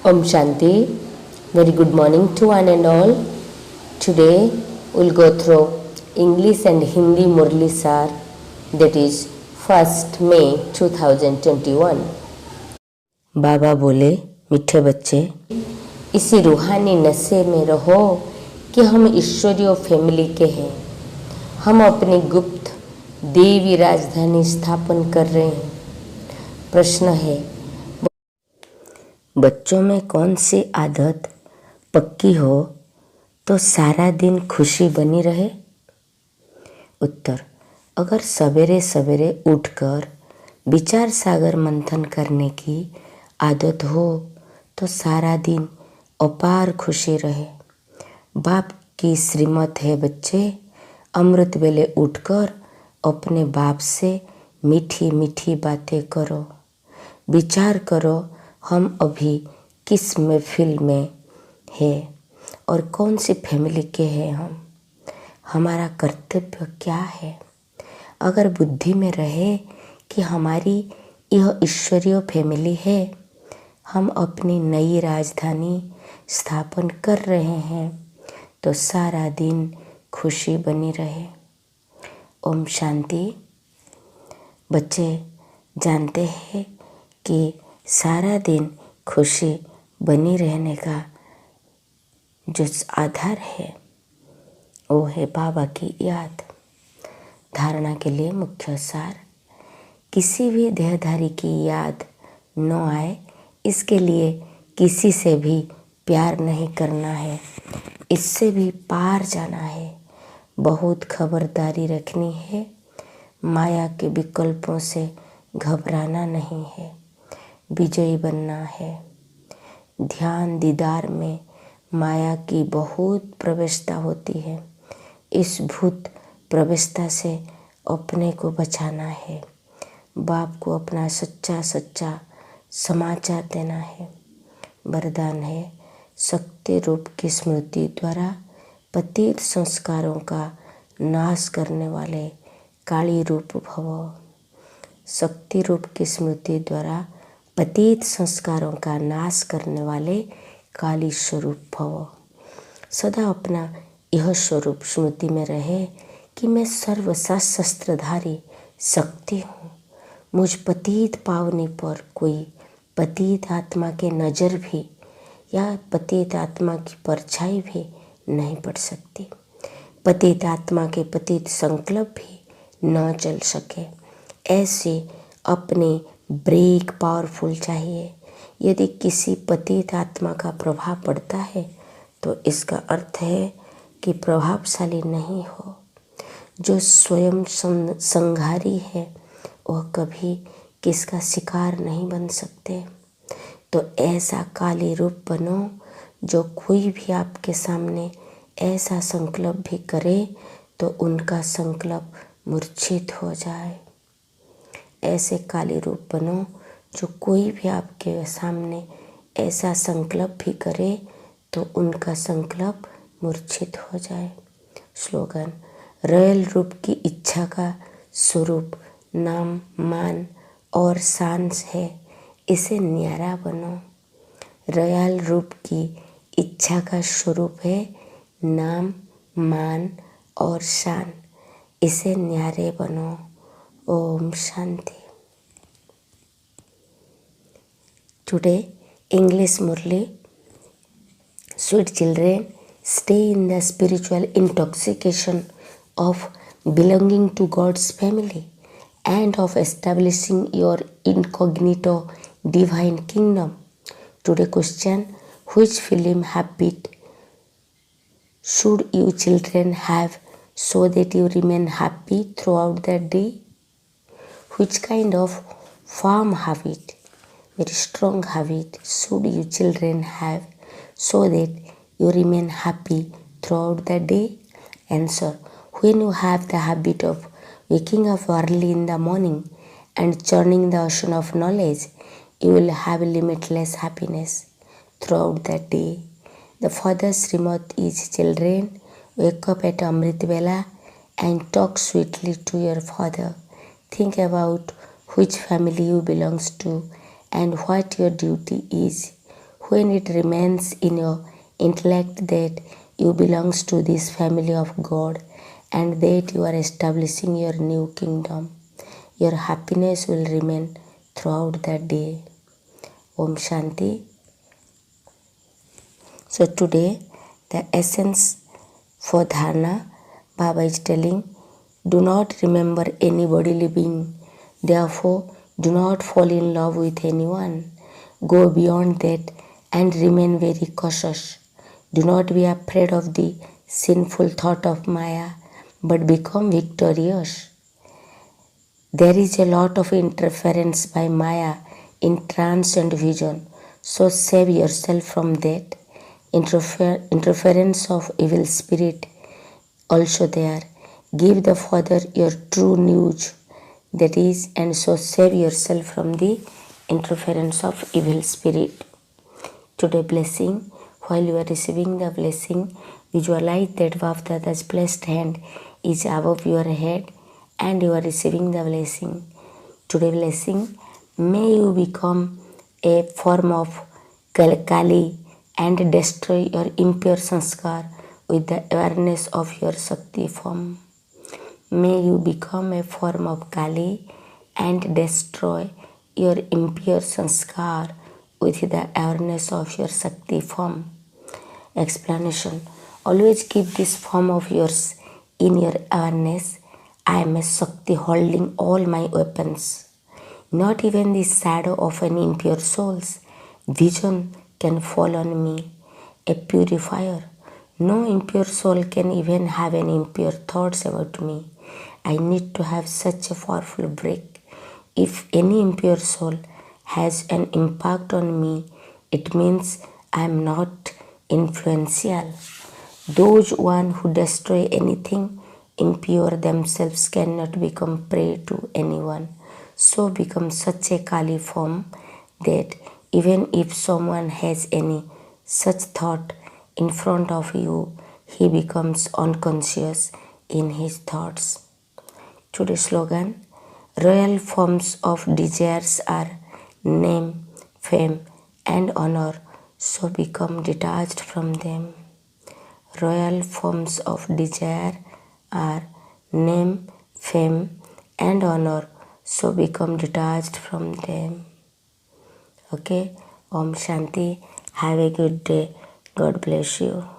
Om Shanti. Very good morning to one and all. Today we'll go through English and Hindi Murli Sar, that is 1st May 2021. बाबा बोले, मीठे बच्चे, इसी रूहानी नशे में रहो कि हम ईश्वरीय फैमिली के हैं। हम अपनी गुप्त देवी राजधानी स्थापन कर रहे हैं। प्रश्न है, बच्चों में कौन सी आदत पक्की हो तो सारा दिन खुशी बनी रहे? उत्तर, अगर सवेरे सवेरे उठकर विचार सागर मंथन करने की आदत हो तो सारा दिन अपार खुशी रहे। बाप की श्रीमत है बच्चे, अमृत वेले उठकर अपने बाप से मीठी मीठी बातें करो। विचार करो, हम अभी किस महफिल में है और कौन सी फैमिली के हैं हम, हमारा कर्तव्य क्या है। अगर बुद्धि में रहे कि हमारी यह ईश्वरीय फैमिली है, हम अपनी नई राजधानी स्थापन कर रहे हैं, तो सारा दिन खुशी बनी रहे। ओम शांति। बच्चे जानते हैं कि सारा दिन खुशी बनी रहने का जो आधार है वो है बाबा की याद। धारणा के लिए मुख्य सार, किसी भी देहधारी की याद न आए इसके लिए किसी से भी प्यार नहीं करना है, इससे भी पार जाना है। बहुत खबरदारी रखनी है, माया के विकल्पों से घबराना नहीं है, विजयी बनना है। ध्यान दीदार में माया की बहुत प्रवेशता होती है, इस भूत प्रवेशता से अपने को बचाना है। बाप को अपना सच्चा सच्चा समाचार देना है। वरदान है, शक्ति रूप की स्मृति द्वारा पतित संस्कारों का नाश करने वाले काली रूप भव। शक्ति रूप की स्मृति द्वारा पतित संस्कारों का नाश करने वाले काली स्वरूप भव। सदा अपना यह स्वरूप स्मृति में रहे कि मैं सर्वशस्त्रधारी शक्ति हूँ। मुझ पतित पावनी पर कोई पतित आत्मा के नज़र भी या पतित आत्मा की परछाई भी नहीं पड़ सकती। पतित आत्मा के पतित संकल्प भी न चल सके। ऐसे अपने ब्रेक पावरफुल चाहिए। यदि किसी पतित आत्मा का प्रभाव पड़ता है तो इसका अर्थ है कि प्रभावशाली नहीं हो। जो स्वयं संहारी है वह कभी किसका शिकार नहीं बन सकते। तो ऐसा काली रूप बनो, जो कोई भी आपके सामने ऐसा संकल्प भी करे तो उनका संकल्प मूर्छित हो जाए। ऐसे काली रूप बनो, जो कोई भी आपके सामने ऐसा संकल्प भी करे तो उनका संकल्प मूर्छित हो जाए। स्लोगन, रॉयल रूप की इच्छा का स्वरूप नाम मान और शान है, इसे न्यारा बनो। रॉयल रूप की इच्छा का स्वरूप है नाम मान और शान, इसे न्यारे बनो। Om Shanti. Today, English Murli. Sweet children, stay in the spiritual intoxication of belonging to God's family and of establishing your incognito divine kingdom. Today question, which film habit should you children have so that you remain happy throughout the day? Which kind of firm habit, very strong habit, should you children have so that you remain happy throughout the day? Answer, when you have the habit of waking up early in the morning and churning the ocean of knowledge, you will have limitless happiness throughout the day. The Father's remote is, children, wake up at Amrit Vela and talk sweetly to your Father. Think about which family you belongs to and what your duty is. when it remains in your intellect that you belongs to this family of God and that you are establishing your new kingdom, your happiness will remain throughout the day. Om Shanti. So today the essence for dharana, Baba is telling, do not remember anybody living. Therefore, do not fall in love with anyone. Go beyond that and remain very cautious. Do not be afraid of the sinful thought of Maya, but become victorious. There is a lot of interference by Maya in trance and vision, so save yourself from that. Interference of evil spirit also there. Give the Father your true news, that is, and so save yourself from the interference of evil spirit. Today blessing, while you are receiving the blessing, visualize that Bapdada's blessed hand is above your head and you are receiving the blessing. Today blessing, may you become a form of Kali and destroy your impure sanskar with the awareness of your Shakti form. May you become a form of Kali and destroy your impure sanskar with the awareness of your Shakti form. Explanation. Always keep this form of yours in your awareness. I am a Shakti holding all my weapons. Not even the shadow of any impure soul's vision can fall on me, a purifier. No impure soul can even have any impure thoughts about me. I need to have such a powerful break. If any impure soul has an impact on me, it means I am not influential. Those one who destroy anything impure themselves cannot become prey to anyone. So become such a Kali form that even if someone has any such thought in front of you, he becomes unconscious in his thoughts. Today's slogan, royal forms of desires are name, fame and honor, so become detached from them. Royal forms of desire are name, fame and honor, so become detached from them. Okay, Om Shanti. Have a good day. God bless you.